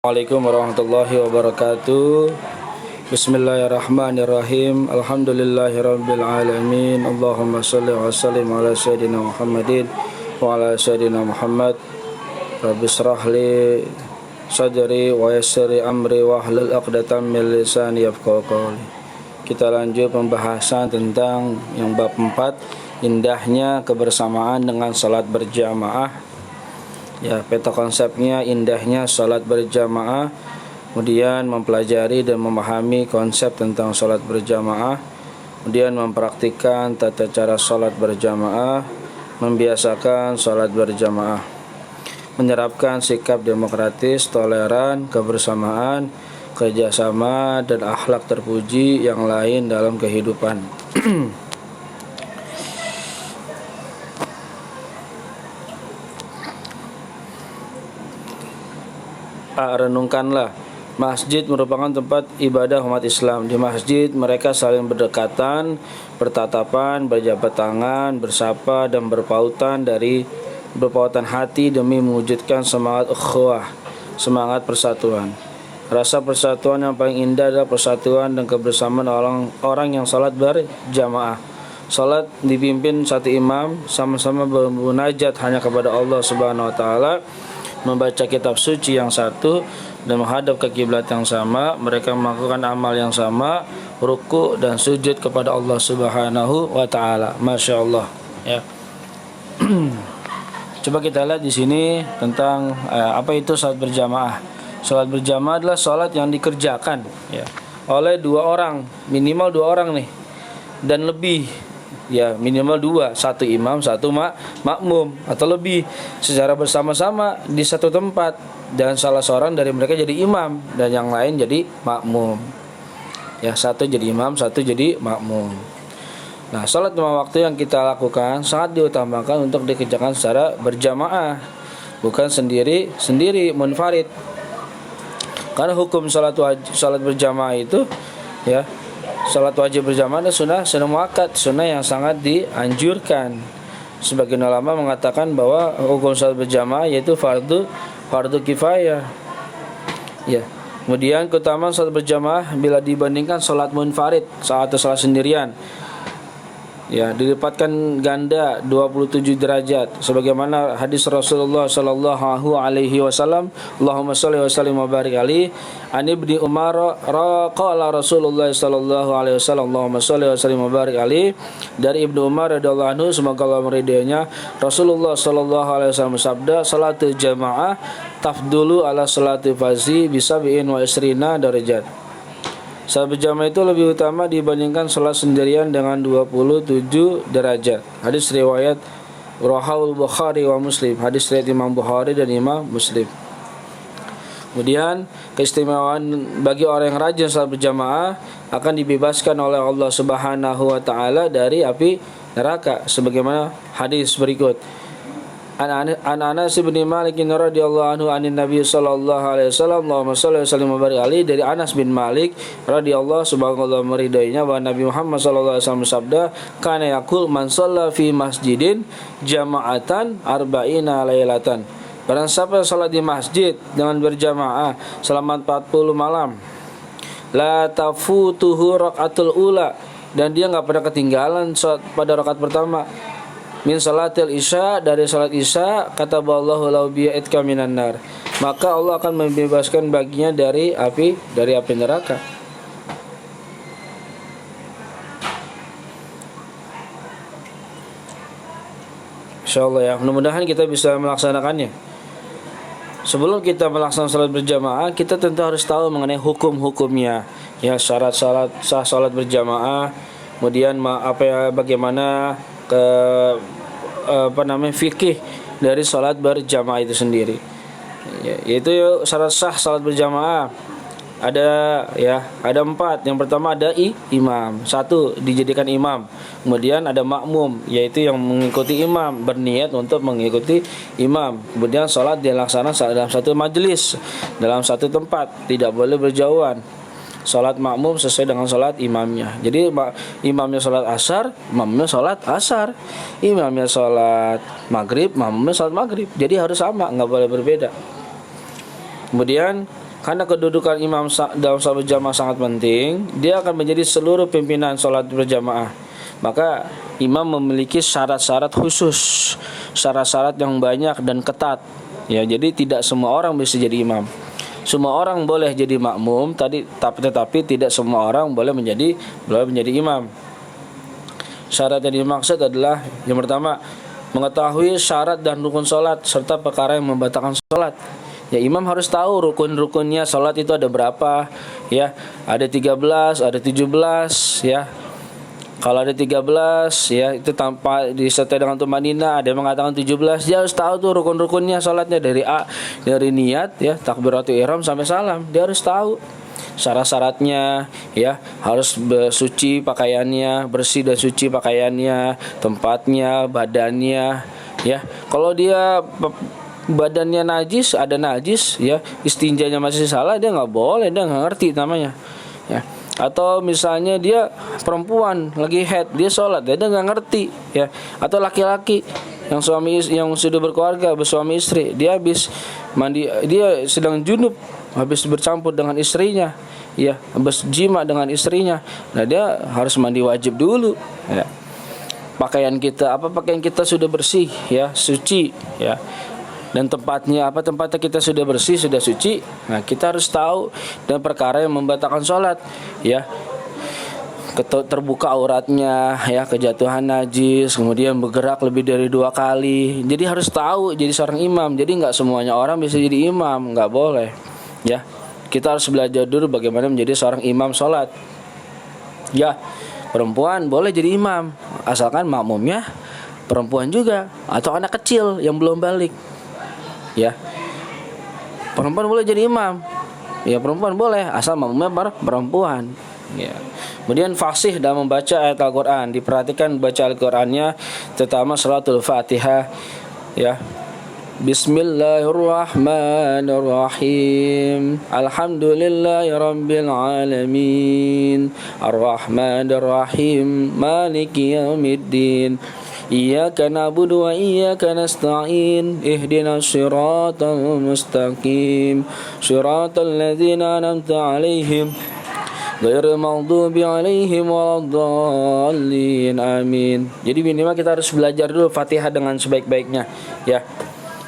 Assalamualaikum warahmatullahi wabarakatuh. Bismillahirrahmanirrahim. Alhamdulillahirabbil alamin. Allahumma shalli wa sallim ala sayyidina Muhammadin wa ala sayyidina Muhammad. Rabbi shrah li sadri wa yassir li amri wa hlul 'uqdatam min lisani yafqahu qawli. Kita lanjut pembahasan tentang yang bab 4, indahnya kebersamaan dengan salat berjamaah. Ya, peta konsepnya indahnya salat berjamaah, kemudian mempelajari dan memahami konsep tentang salat berjamaah, kemudian mempraktikkan tata cara salat berjamaah, membiasakan salat berjamaah, menerapkan sikap demokratis, toleran, kebersamaan, kerjasama, dan akhlak terpuji yang lain dalam kehidupan. Renungkanlah, masjid merupakan tempat ibadah umat Islam. Di masjid mereka saling berdekatan, bertatapan, berjabat tangan, bersapa, dan berpautan hati demi mewujudkan semangat ukhuwah, semangat persatuan. Rasa persatuan yang paling indah adalah persatuan dan kebersamaan orang yang salat berjamaah. Salat dipimpin satu imam, sama-sama bermunajat hanya kepada Allah Subhanahu wa taala, membaca kitab suci yang satu dan menghadap ke kiblat yang sama. Mereka melakukan amal yang sama, ruku dan sujud kepada Allah Subhanahu wa taala. Masya Allah, ya. Coba kita lihat di sini tentang apa itu salat berjamaah. Salat berjamaah adalah salat yang dikerjakan, ya, oleh dua orang, minimal dua orang nih, dan lebih. Ya, minimal dua, satu imam, satu makmum atau lebih, secara bersama-sama di satu tempat, dan salah seorang dari mereka jadi imam dan yang lain jadi makmum. Ya, satu jadi imam, satu jadi makmum. Nah, salat lima waktu yang kita lakukan sangat diutamakan untuk dikerjakan secara berjamaah, bukan sendiri munfarid. Karena hukum salat berjamaah itu, ya, salat wajib berjamaah adalah sunnah muakkad, sunnah yang sangat dianjurkan. Sebagian ulama mengatakan bahwa hukum salat berjamaah yaitu fardu kifayah. Ya. Kemudian keutamaan salat berjamaah bila dibandingkan salat munfarid atau salat sendirian, ya, dilipatkan ganda 27 derajat, sebagaimana hadis Rasulullah sallallahu alaihi wasallam, Allahumma shalli wa sallim wa barik alaihi, an ibni Umar qala Rasulullah sallallahu alaihi wasallam, Allahumma shalli wa sallim wa barik alaihi, dari Ibnu Umar radhiyallahu anhu, semoga Allah meridainya, Rasulullah sallallahu alaihi wasallam bersabda, salatul jamaah tafdulu ala salatil fazi bi 27 derajat. Salat berjamaah itu lebih utama dibandingkan salat sendirian dengan 27 derajat. Hadis riwayat Rahawul Bukhari wa Muslim. Hadis riwayat Imam Bukhari dan Imam Muslim. Kemudian keistimewaan bagi orang yang rajin salat berjamaah akan dibebaskan oleh Allah Subhanahu wa taala dari api neraka, sebagaimana hadis berikut. An Anas bin Malik radhiyallahu anhu anin Nabi sallallahu alaihi wasallam, Allahumma shalli wa sallim wa barik alaihi, dari Anas bin Malik radhiyallahu subhanahu meridainya bahwa Nabi Muhammad sallallahu alaihi wasallam bersabda, kana yaqul man shalla fi masjidin jama'atan arba'ina lailatan. Barang siapa yang salat di masjid dengan berjamaah selama 40 malam, la tafutuhu raqatul ula, dan dia enggak pernah ketinggalan pada rakaat pertama, min salatil isya, dari salat isya, kata Allahu lau bi'idka minan nar, maka Allah akan membebaskan baginya dari api neraka. Insyaallah, ya, mudah-mudahan kita bisa melaksanakannya. Sebelum kita melaksanakan salat berjamaah, kita tentu harus tahu mengenai hukum-hukumnya, ya, syarat sah salat berjamaah, kemudian bagaimana fikih dari salat berjamaah itu sendiri, ya, yaitu syarat sah salat berjamaah ada 4. Yang pertama ada imam, satu dijadikan imam. Kemudian ada makmum, yaitu yang mengikuti imam, berniat untuk mengikuti imam. Kemudian salat dilaksanakan dalam satu majelis, dalam satu tempat, tidak boleh berjauhan. Salat makmum sesuai dengan salat imamnya. Jadi imamnya salat asar, makmumnya salat asar. Imamnya salat maghrib, makmumnya salat maghrib. Jadi harus sama, nggak boleh berbeda. Kemudian karena kedudukan imam dalam sholat berjamaah sangat penting, dia akan menjadi seluruh pimpinan sholat berjamaah. Maka imam memiliki syarat-syarat khusus, syarat-syarat yang banyak dan ketat. Ya, jadi tidak semua orang bisa jadi imam. Semua orang boleh jadi makmum, tetapi tidak semua orang boleh menjadi imam. Syarat yang dimaksud adalah yang pertama, mengetahui syarat dan rukun sholat serta perkara yang membatalkan sholat. Ya, imam harus tahu rukun-rukunnya sholat itu ada berapa. Ya, ada 13, ada 17. Ya, kalau ada 13, ya itu tanpa disertai dengan tumanina. Ada yang mengatakan 17. Dia harus tahu tuh rukun-rukunnya sholatnya dari niat, ya, takbiratul ihram sampai salam. Dia harus tahu syarat-syaratnya, ya, harus suci pakaiannya, bersih dan suci pakaiannya, tempatnya, badannya, ya. Kalau dia badannya najis, ada najis, ya, istinjanya masih salah, dia nggak boleh, dia nggak ngerti namanya, ya. Atau misalnya dia perempuan lagi haid, dia sholat, dia nggak ngerti, ya. Atau laki-laki yang sudah berkeluarga, bersuami istri, dia habis mandi, dia sedang junub, habis bercampur dengan istrinya, ya, habis jima dengan istrinya. Nah, dia harus mandi wajib dulu, ya. Pakaian kita sudah bersih, ya, suci, ya. Dan tempatnya kita sudah bersih, sudah suci. Nah, kita harus tahu dan perkara yang membatalkan sholat, ya. Terbuka auratnya, ya, kejatuhan najis, kemudian bergerak lebih dari 2 kali. Jadi harus tahu jadi seorang imam. Jadi nggak semuanya orang bisa jadi imam, nggak boleh, ya. Kita harus belajar dulu bagaimana menjadi seorang imam sholat. Ya, perempuan boleh jadi imam asalkan makmumnya perempuan juga atau anak kecil yang belum balik. Ya, perempuan boleh jadi imam. Ya, perempuan boleh asal makmumnya perempuan. Ya. Kemudian fasih dalam membaca ayat Al-Quran. Diperhatikan baca Al-Qurannya, terutama suratul Fatihah, ya. Bismillahirrahmanirrahim. Alhamdulillahirabbil alamin. Arrahmanirrahim. Maliki yaumiddin. Iyyaka na'budu wa iyyaka nasta'in. Ihdinas siratal mustaqim. Siratal ladzina an'amta 'alaihim ghairil maghdubi 'alaihim waladdallin. Amin. Jadi minimal kita harus belajar dulu Fatihah dengan sebaik-baiknya, ya.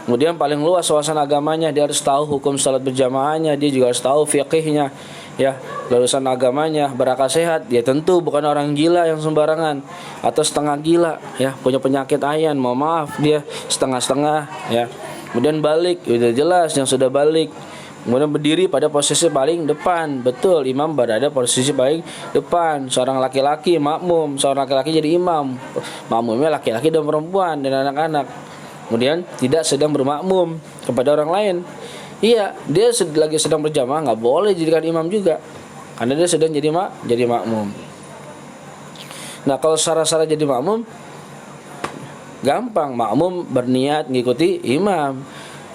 Kemudian paling luas wawasan agamanya, dia harus tahu hukum salat berjamaahnya, dia juga harus tahu fiqihnya, ya, lulusan agamanya, berakal sehat. Ya tentu bukan orang gila yang sembarangan atau setengah gila, ya, punya penyakit ayan, mohon maaf, dia setengah-setengah, ya. Kemudian balik, sudah jelas yang sudah balik. Kemudian berdiri pada posisi paling depan. Betul, imam berada posisi paling depan. Seorang laki-laki makmum, seorang laki-laki jadi imam. Makmumnya laki-laki dan perempuan dan anak-anak. Kemudian tidak sedang bermakmum kepada orang lain. Iya, dia lagi sedang berjamaah, nggak boleh jadikan imam juga, karena dia sedang jadi makmum. Nah, kalau syarat-syarat jadi makmum gampang. Makmum berniat mengikuti imam,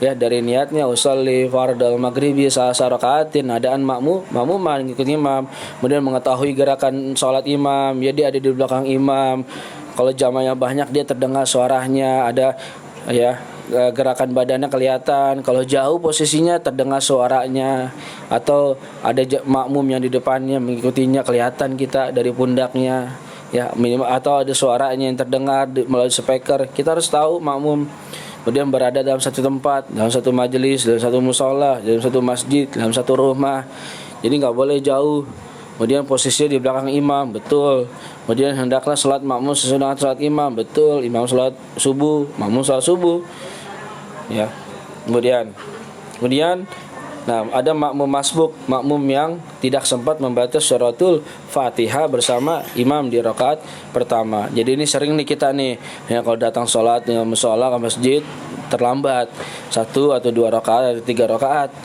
ya, dari niatnya usolli fardal maghribi salasa rakaatin, adaan makmuman mengikuti imam. Kemudian mengetahui gerakan sholat imam, ya, dia ada di belakang imam. Kalau jamaahnya banyak, dia terdengar suaranya, ada, ya, gerakan badannya kelihatan. Kalau jauh posisinya terdengar suaranya, atau ada makmum yang di depannya mengikutinya, kelihatan kita dari pundaknya, ya, minimal, atau ada suaranya yang terdengar melalui speaker. Kita harus tahu makmum. Kemudian berada dalam satu tempat, dalam satu majelis, dalam satu musola, dalam satu masjid, dalam satu rumah. Jadi nggak boleh jauh. Kemudian posisinya di belakang imam, betul. Kemudian hendaklah salat makmum sesuai dengan salat imam, betul. Imam salat subuh, makmum salat subuh, ya. Kemudian nah, ada makmum masbuk, makmum yang tidak sempat membaca suratul Fatihah bersama imam di rakaat pertama. Jadi ini sering nih kita nih, ya, kalau datang sholat ke musola, ke masjid, terlambat 1 atau 2 rakaat atau 3 rakaat,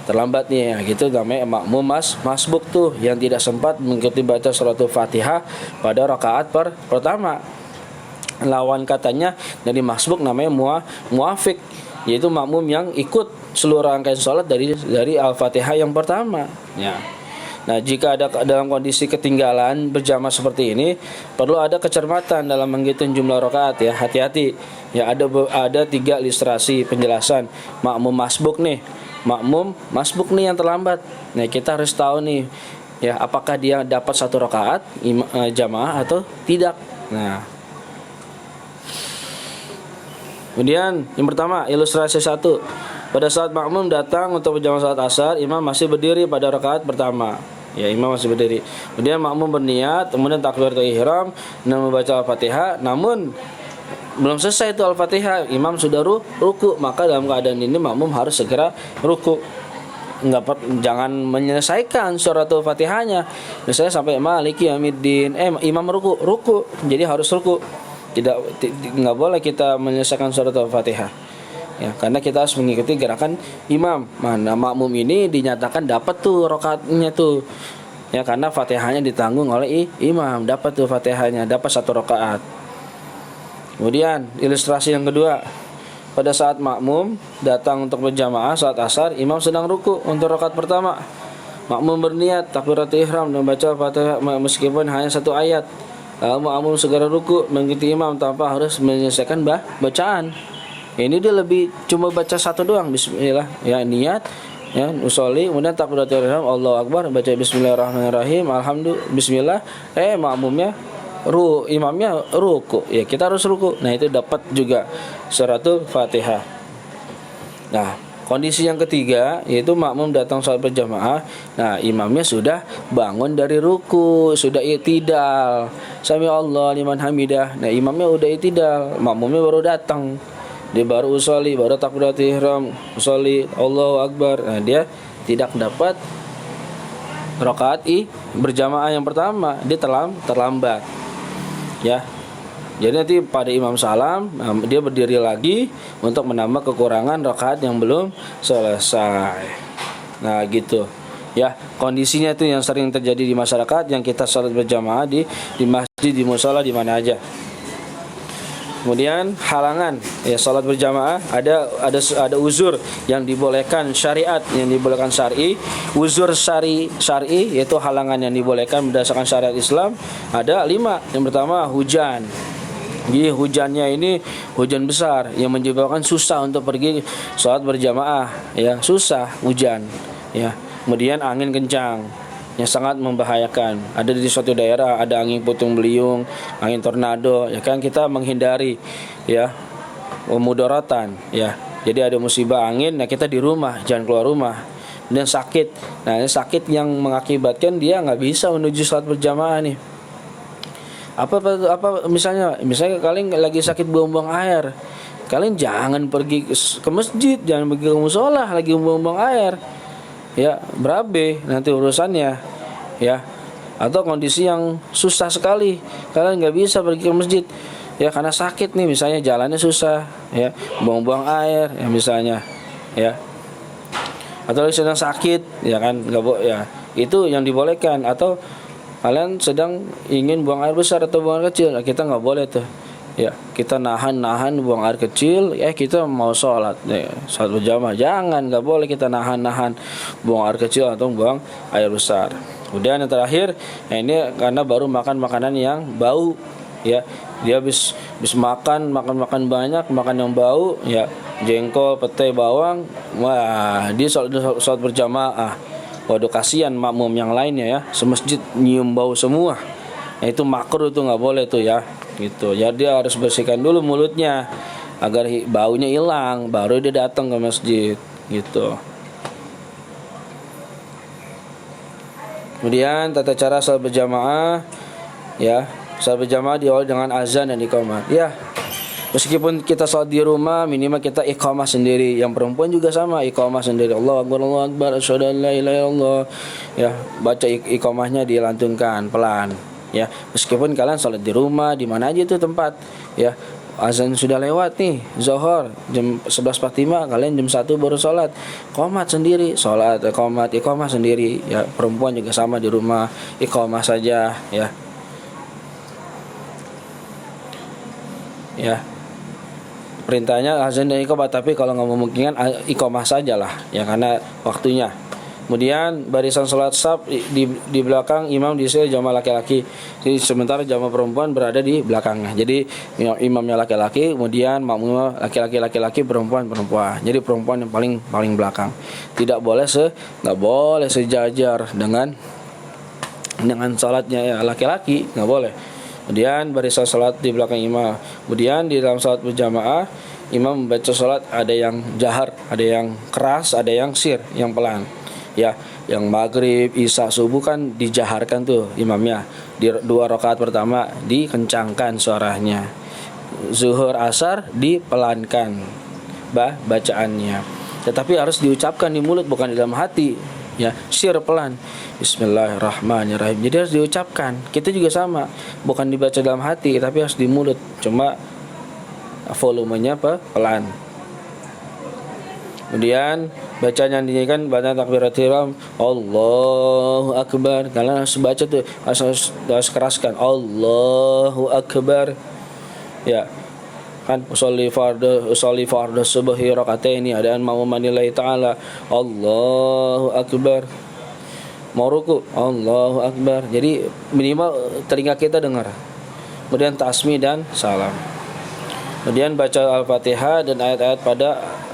terlambat nih, ya, gitu namanya makmum masbuk tuh, yang tidak sempat mengikuti baca suratul Fatihah pada rakaat pertama. Lawan katanya dari masbuk namanya muafik, yaitu makmum yang ikut seluruh rangkaian sholat dari Al-Fatihah yang pertama, ya. Nah, jika ada dalam kondisi ketinggalan berjamaah seperti ini, perlu ada kecermatan dalam menghitung jumlah rakaat, ya. Hati-hati, ya, ada 3 ilustrasi penjelasan makmum masbuk nih. makmum masbuk nih yang terlambat. Nah, kita harus tahu nih ya, apakah dia dapat 1 rakaat jamaah atau tidak. Nah, kemudian yang pertama, ilustrasi 1. Pada saat makmum datang untuk berjamaah salat asar, imam masih berdiri pada rakaat pertama. Ya, imam masih berdiri. Kemudian makmum berniat, kemudian takbiratul ihram dan membaca Al-Fatihah, namun belum selesai itu Al-Fatihah, imam sudah ruku, maka dalam keadaan ini makmum harus segera ruku. Jangan menyelesaikan surat Al-Fatihahnya. Misalnya sampai Maliki Yaumiddin, imam ruku, jadi harus ruku. Nggak boleh kita menyelesaikan surat Al-Fatihah. Ya, karena kita harus mengikuti gerakan imam. Mana makmum ini dinyatakan dapat tuh rakaatnya tuh. Ya, karena Fatihahnya ditanggung oleh imam, dapat tuh Fatihahnya, dapat 1 rakaat. Kemudian ilustrasi yang kedua, pada saat makmum datang untuk berjamaah saat asar, imam sedang ruku untuk rakaat pertama. Makmum berniat takbiratul ihram dan baca Fatihah meskipun hanya 1 ayat. Lalu makmum segera ruku mengikuti imam tanpa harus menyelesaikan bacaan. Ini dia lebih cuma baca 1 doang, bismillah, ya, niat, ya, usolli, kemudian takbiratul ihram, Allahu akbar, baca bismillahirrahmanirrahim, alhamdulillah, bismillah, makmumnya imamnya ruku, ya kita harus ruku. Nah, itu dapat juga suratul Fatihah. Nah, kondisi yang ketiga yaitu makmum datang salat berjamaah. Nah, imamnya sudah bangun dari ruku, sudah i'tidal, sami Allah liman hamidah. Nah, imamnya udah i'tidal, makmumnya baru datang. Dia baru usolli, baru takbiratul ihram, usolli, Allahu akbar. Nah, dia tidak dapat rakaat berjamaah yang pertama, dia terlambat. Ya. Jadi nanti pada imam salam, dia berdiri lagi untuk menambah kekurangan rakaat yang belum selesai. Nah, gitu. Ya, kondisinya itu yang sering terjadi di masyarakat yang kita salat berjamaah di masjid, di mushola, di mana aja. Kemudian halangan, ya, salat berjamaah ada uzur yang dibolehkan syariat, yang dibolehkan syar'i. Uzur syar'i yaitu halangan yang dibolehkan berdasarkan syariat Islam ada 5. Yang pertama, hujan. Jadi hujannya ini hujan besar yang menyebabkan susah untuk pergi salat berjamaah, ya, susah hujan, ya. Kemudian angin kencang yang sangat membahayakan. Ada di suatu daerah ada angin puting beliung, angin tornado, ya kan, kita menghindari, ya, mudaratan, ya. Jadi ada musibah angin, nah kita di rumah, jangan keluar rumah. Dan sakit, nah ini sakit yang mengakibatkan dia nggak bisa menuju salat berjamaah nih. Apa misalnya kalian lagi sakit buang-buang air, kalian jangan pergi ke masjid, jangan pergi ke musola lagi buang-buang air. Ya, berabe nanti urusannya, ya. Atau kondisi yang susah sekali, kalian nggak bisa pergi ke masjid, ya, karena sakit nih, misalnya jalannya susah, ya, buang-buang air, ya, misalnya, ya. Atau sedang sakit, ya kan, ya, itu yang dibolehkan. Atau kalian sedang ingin buang air besar atau buang air kecil, kita nggak boleh tuh. Ya, kita nahan buang air kecil, kita mau sholat, ya, sholat berjamaah, nggak boleh kita nahan buang air kecil atau buang air besar. Kemudian yang terakhir, ini karena baru makan makanan yang bau, ya, dia habis makan banyak, makan yang bau, ya, jengkol, petai, bawang, wah, dia sholat berjamaah. Waduh, kasihan makmum yang lainnya, ya, semasjid nyium bau semua. Nah, itu makruh tuh, nggak boleh tuh, ya, gitu. Ya, dia harus bersihkan dulu mulutnya agar baunya hilang, baru dia datang ke masjid, gitu. Kemudian tata cara salat berjamaah, ya, salat berjamaah diawali dengan azan dan iqamah. Ya, meskipun kita salat di rumah, minimal kita iqamah sendiri. Yang perempuan juga sama, iqamah sendiri. Allahu akbar, asyhadu an la ilaha illallah. Ya, baca iqamahnya dilantunkan pelan. Ya, meskipun kalian salat di rumah, di mana aja itu tempat, ya, azan sudah lewat nih, zuhur jam 11.45, kalian jam 1 baru salat, qomat sendiri, salat iqamah sendiri, ya, perempuan juga sama di rumah, iqamah saja, ya. Ya, perintahnya azan dan iqamah, tapi kalau nggak memungkinkan iqamah sajalah, ya, karena waktunya. Kemudian barisan salat saf di belakang imam diisi jamaah laki-laki. Jadi sementara jamaah perempuan berada di belakangnya. Jadi imamnya laki-laki, kemudian makmumnya laki-laki, perempuan. Jadi perempuan yang paling belakang. Nggak boleh sejajar dengan salatnya ya laki-laki, nggak boleh. Kemudian barisan salat di belakang imam. Kemudian di dalam salat berjamaah imam membaca salat ada yang jahar, ada yang keras, ada yang sir, yang pelan. Ya, yang maghrib, isya, subuh kan dijaharkan tuh imamnya. Di 2 rakaat pertama dikencangkan suaranya. Zuhur, asar dipelankan bacaannya. Tetapi harus diucapkan di mulut bukan di dalam hati. Ya, sir pelan. Bismillahirrahmanirrahim. Jadi harus diucapkan. Kita juga sama, bukan dibaca dalam hati tapi harus di mulut. Cuma volumenya pelan. Kemudian bacaan yang dinyanyikan bacaan takbiratul ihram Allahu akbar. Kalian harus baca tuh, harus keraskan Allahu akbar. Ya. Kan usolli fardhu subhi rakataini adaan ma'mumanillahi ta'ala Allahu akbar. Mau ruku Allahu akbar. Jadi minimal telinga kita dengar. Kemudian tasmi dan salam. Kemudian baca Al-Fatihah dan ayat-ayat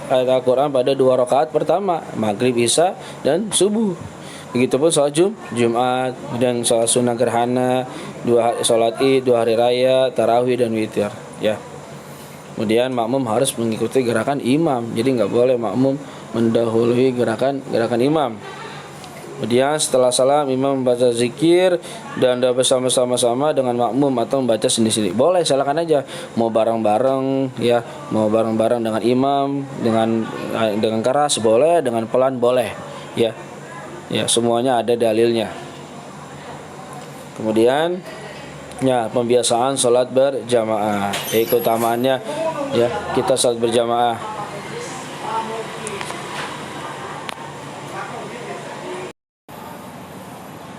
ayat Al-Quran pada 2 rakaat pertama, maghrib, isya, dan subuh. Begitupun sholat Jumat, dan sholat sunnah gerhana, sholat Id, 2 hari raya, tarawih, dan witir. Ya. Kemudian makmum harus mengikuti gerakan imam. Jadi nggak boleh makmum mendahului gerakan imam. Kemudian setelah salam imam membaca zikir dan doa bersama-sama dengan makmum atau membaca sendiri-sendiri. Boleh, silakan aja. Mau bareng-bareng ya, mau bareng-bareng dengan imam, dengan keras boleh, dengan pelan boleh. Ya. Ya, semuanya ada dalilnya. Kemudian ya, pembiasaan salat berjamaah. Keutamaannya ya, kita salat berjamaah.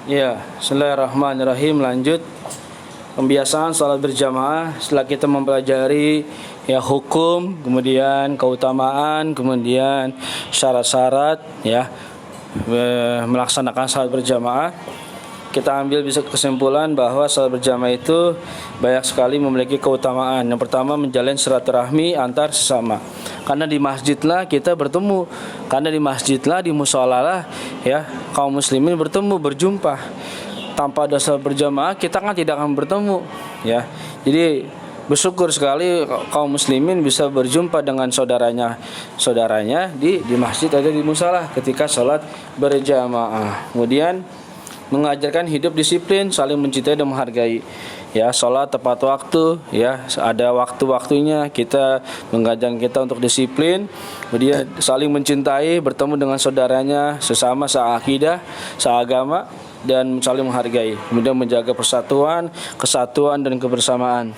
Ya, bismillahirrahmanirrahim. Lanjut pembiasaan salat berjamaah setelah kita mempelajari ya hukum, kemudian keutamaan, kemudian syarat-syarat ya melaksanakan salat berjamaah. Kita ambil bisa kesimpulan bahwa salat berjamaah itu banyak sekali memiliki keutamaan. Yang pertama, menjalin silaturahmi antar sesama. Karena di masjidlah kita bertemu, karena di masjidlah, di musholah ya kaum muslimin bertemu, berjumpa. Tanpa ada salat berjamaah kita kan tidak akan bertemu ya. Jadi bersyukur sekali kaum muslimin bisa berjumpa dengan saudaranya di masjid atau di musholah ketika salat berjamaah. Kemudian mengajarkan hidup disiplin, saling mencintai dan menghargai. Ya, sholat tepat waktu, ya, ada waktu-waktunya. Kita mengajarkan kita untuk disiplin, kemudian saling mencintai, bertemu dengan saudaranya sesama seakidah, seagama, dan saling menghargai. Kemudian menjaga persatuan, kesatuan, dan kebersamaan.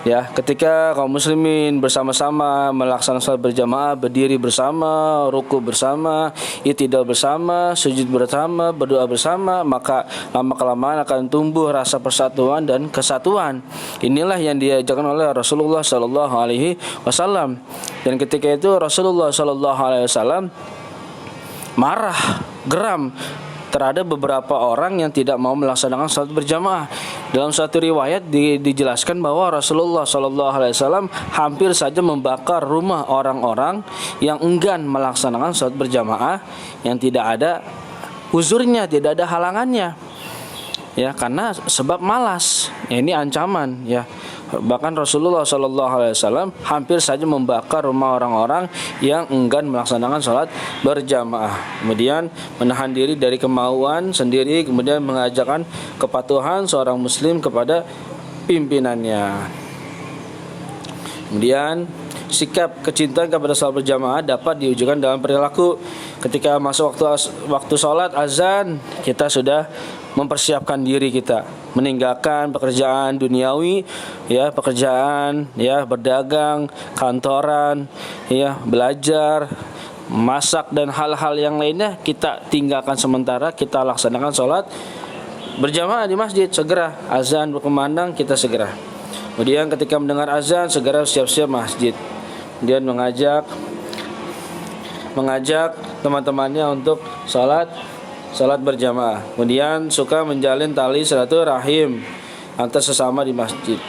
Ya, ketika kaum muslimin bersama-sama melaksanakan salat berjamaah, berdiri bersama, ruku bersama, i'tidal bersama, sujud bersama, berdoa bersama, maka lama-kelamaan akan tumbuh rasa persatuan dan kesatuan. Inilah yang diajarkan oleh Rasulullah sallallahu alaihi wasallam. Dan ketika itu Rasulullah sallallahu alaihi wasallam marah, geram terhadap beberapa orang yang tidak mau melaksanakan salat berjamaah. Dalam satu riwayat dijelaskan bahwa Rasulullah SAW hampir saja membakar rumah orang-orang yang enggan melaksanakan salat berjamaah, yang tidak ada uzurnya, tidak ada halangannya. Ya, karena sebab malas. Ya, ini ancaman ya. Bahkan Rasulullah SAW hampir saja membakar rumah orang-orang yang enggan melaksanakan sholat berjamaah. Kemudian menahan diri dari kemauan sendiri, kemudian mengajarkan kepatuhan seorang muslim kepada pimpinannya. Kemudian sikap kecintaan kepada salat berjamaah dapat diwujudkan dalam perilaku. Ketika masuk waktu sholat azan, kita sudah mempersiapkan diri kita, meninggalkan pekerjaan duniawi, ya, pekerjaan, ya, berdagang, kantoran, ya, belajar, masak dan hal-hal yang lainnya kita tinggalkan sementara, kita laksanakan sholat berjamaah di masjid. Segera azan berkumandang, kita segera. Kemudian ketika mendengar azan, segera siap-siap masjid. Kemudian mengajak teman-temannya untuk sholat berjamaah. Kemudian suka menjalin tali silaturahim antar sesama di masjid.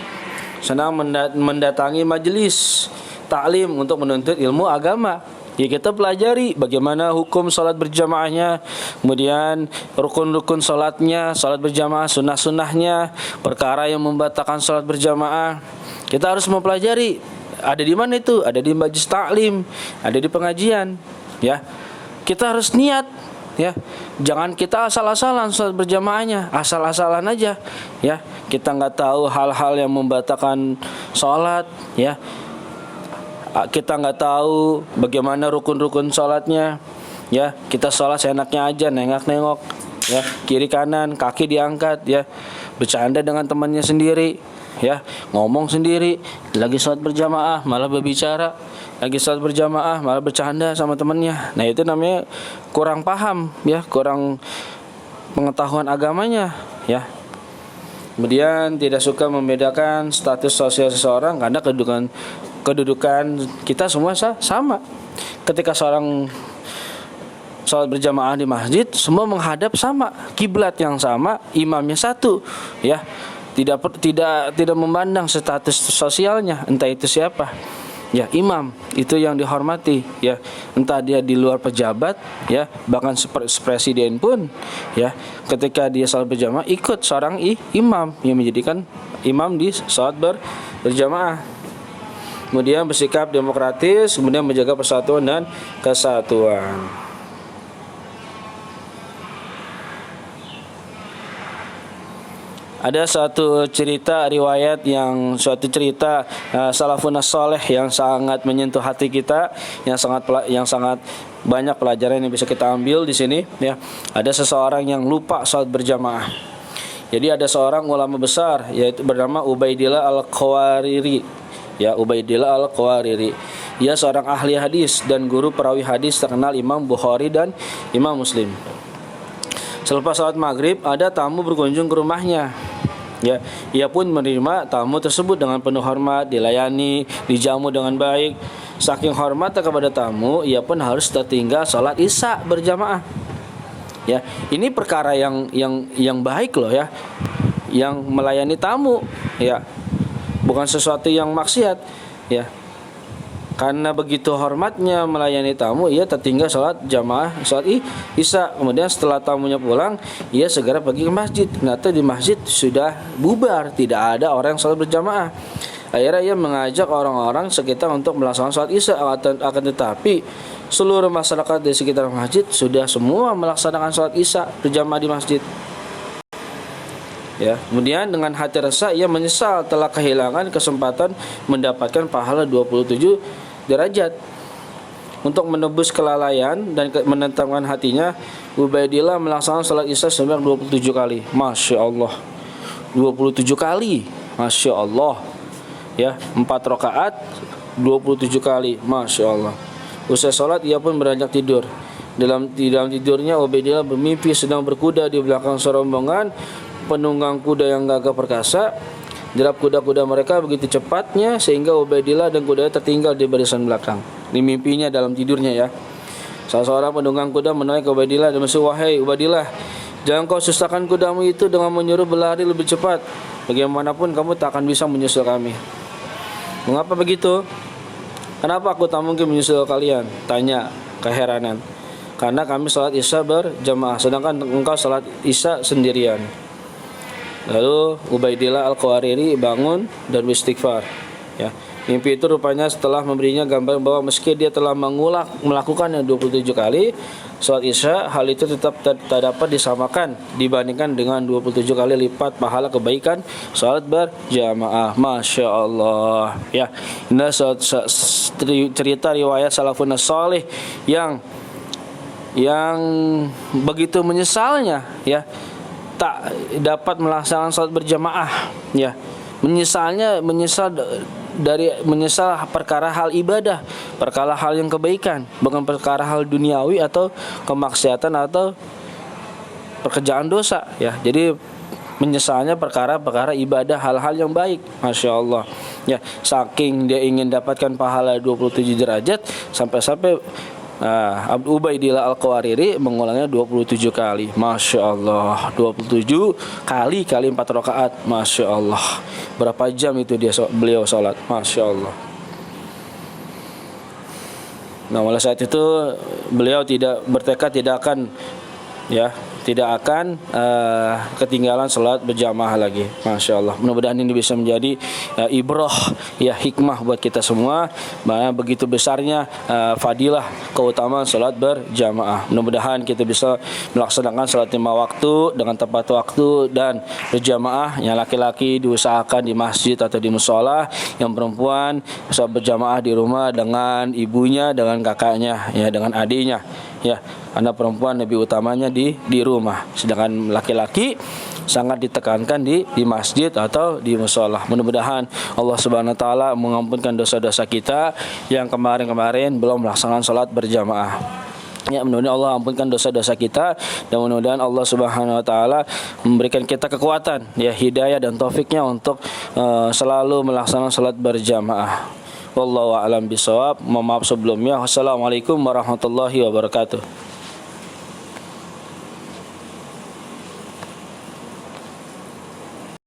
Senang mendatangi majelis taklim untuk menuntut ilmu agama. Ya, kita pelajari bagaimana hukum sholat berjamaahnya, kemudian rukun-rukun sholatnya, sholat berjamaah, sunnah-sunnahnya, perkara yang membatalkan sholat berjamaah. Kita harus mempelajari. Ada di mana itu? Ada di majelis taklim, ada di pengajian. Ya, kita harus niat. Ya, jangan kita asal-asalan sholat berjamaahnya, asal-asalan aja. Ya, kita nggak tahu hal-hal yang membatalkan sholat. Ya, kita nggak tahu bagaimana rukun-rukun sholatnya. Ya, kita sholat seenaknya aja, nengok-nengok, ya, kiri kanan, kaki diangkat, ya, bercanda dengan temannya sendiri, ya, ngomong sendiri, lagi sholat berjamaah malah berbicara, lagi sholat berjamaah malah bercanda sama temannya. Nah, itu namanya kurang paham, ya, kurang pengetahuan agamanya, ya. Kemudian tidak suka membedakan status sosial seseorang karena kedudukan kita semua sama. Ketika seorang sholat berjamaah di masjid, semua menghadap sama, kiblat yang sama, imamnya satu, ya. Tidak memandang status sosialnya, entah itu siapa. Ya, imam itu yang dihormati, ya. Entah dia di luar pejabat, ya, bahkan presiden pun, ya, ketika dia sholat berjamaah ikut seorang imam yang menjadikan imam di sholat berjamaah. Kemudian bersikap demokratis, kemudian menjaga persatuan dan kesatuan. Ada suatu cerita salafun saleh yang sangat menyentuh hati kita, yang sangat banyak pelajaran yang bisa kita ambil di sini, ya. Ada seseorang yang lupa sholat berjamaah. Jadi ada seorang ulama besar yaitu bernama Ubaidillah Al-Qawariri. Ya, Ubaidillah Al-Qawariri. Ia seorang ahli hadis dan guru perawi hadis terkenal Imam Bukhari dan Imam Muslim. Selepas sholat maghrib, ada tamu berkunjung ke rumahnya. Ya, ia pun menerima tamu tersebut dengan penuh hormat, dilayani, dijamu dengan baik. Saking hormatnya kepada tamu, ia pun harus tertinggal sholat isya berjamaah. Ya, ini perkara yang baik loh, ya. Yang melayani tamu, ya. Bukan sesuatu yang maksiat, ya. Karena begitu hormatnya melayani tamu, ia tertinggal sholat isya. Kemudian setelah tamunya pulang, ia segera pergi ke masjid. Ternyata di masjid sudah bubar, tidak ada orang yang sholat berjamaah. Akhirnya ia mengajak orang-orang sekitar untuk melaksanakan sholat isya. Akan tetapi seluruh masyarakat di sekitar masjid sudah semua melaksanakan sholat isya berjamaah di masjid. Ya, kemudian dengan hati resah ia menyesal telah kehilangan kesempatan mendapatkan pahala 27 derajat. Untuk menebus kelalaian dan menenangkan hatinya, Ubaidillah melaksanakan salat isya sebanyak 27 kali. Masya Allah, 27 kali, Masya Allah. Ya, 4 rakaat 27 kali, Masya Allah. Usai sholat ia pun beranjak tidur. Di dalam tidurnya Ubaidillah bermimpi sedang berkuda di belakang serombongan penunggang kuda yang gagah perkasa. Derap kuda-kuda mereka begitu cepatnya sehingga Ubaidillah dan kudanya tertinggal di barisan belakang. Di mimpinya dalam tidurnya, ya. Salah seorang penunggang kuda menarik ke Ubaidillah dan berseru, "Wahai Ubaidillah, jangan kau susahkan kudamu itu dengan menyuruh berlari lebih cepat. Bagaimanapun kamu tak akan bisa menyusul kami." "Mengapa begitu?" "Kenapa aku tak mungkin menyusul kalian?" tanya keheranan. "Karena kami sholat isya berjamaah, sedangkan engkau sholat isya sendirian." Lalu Ubaidillah Al-Qawariri bangun dan beristighfar. Ya, mimpi itu rupanya setelah memberinya gambaran bahwa meski dia telah melakukannya 27 kali sholat isya, hal itu tetap tak dapat disamakan dibandingkan dengan 27 kali lipat pahala kebaikan sholat berjamaah. Masya Allah. Ya, ini cerita riwayat salafun salih yang begitu menyesalnya, ya, tak dapat melaksanakan salat berjamaah, ya. Menyesal perkara hal ibadah, perkara hal yang kebaikan, bukan perkara hal duniawi atau kemaksiatan atau pekerjaan dosa, ya. Jadi menyesalnya perkara ibadah, hal-hal yang baik. Masya Allah, ya. Saking dia ingin dapatkan pahala 27 derajat sampai Ubaidillah Al-Qawariri mengulangnya 27 kali. Masya Allah, 27 kali 4 rakaat. Masya Allah. Berapa jam itu beliau sholat? Masya Allah. Nah, mulai saat itu beliau tidak bertekad tidak akan ketinggalan sholat berjamaah lagi. Masya Allah. Mudah-mudahan ini bisa menjadi ibrah, hikmah buat kita semua. Begitu besarnya fadilah keutamaan sholat berjamaah. Mudah-mudahan kita bisa melaksanakan sholat 5 waktu dengan tepat waktu dan berjamaah. Yang laki-laki diusahakan di masjid atau di musola, yang perempuan bisa berjamaah di rumah dengan ibunya, dengan kakaknya, dengan adiknya. Karena perempuan lebih utamanya di rumah, sedangkan laki-laki sangat ditekankan di masjid atau di musola. Mudah-mudahan Allah Subhanahu wa taala mengampunkan dosa-dosa kita yang kemarin-kemarin belum melaksanakan salat berjamaah. Mudah-mudahan Allah ampunkan dosa-dosa kita, dan mudah-mudahan Allah Subhanahu wa taala memberikan kita kekuatan, hidayah dan taufiknya untuk selalu melaksanakan salat berjamaah. Wallahu a'lam bishawab. Mohon maaf sebelumnya. Wassalamualaikum warahmatullahi wabarakatuh.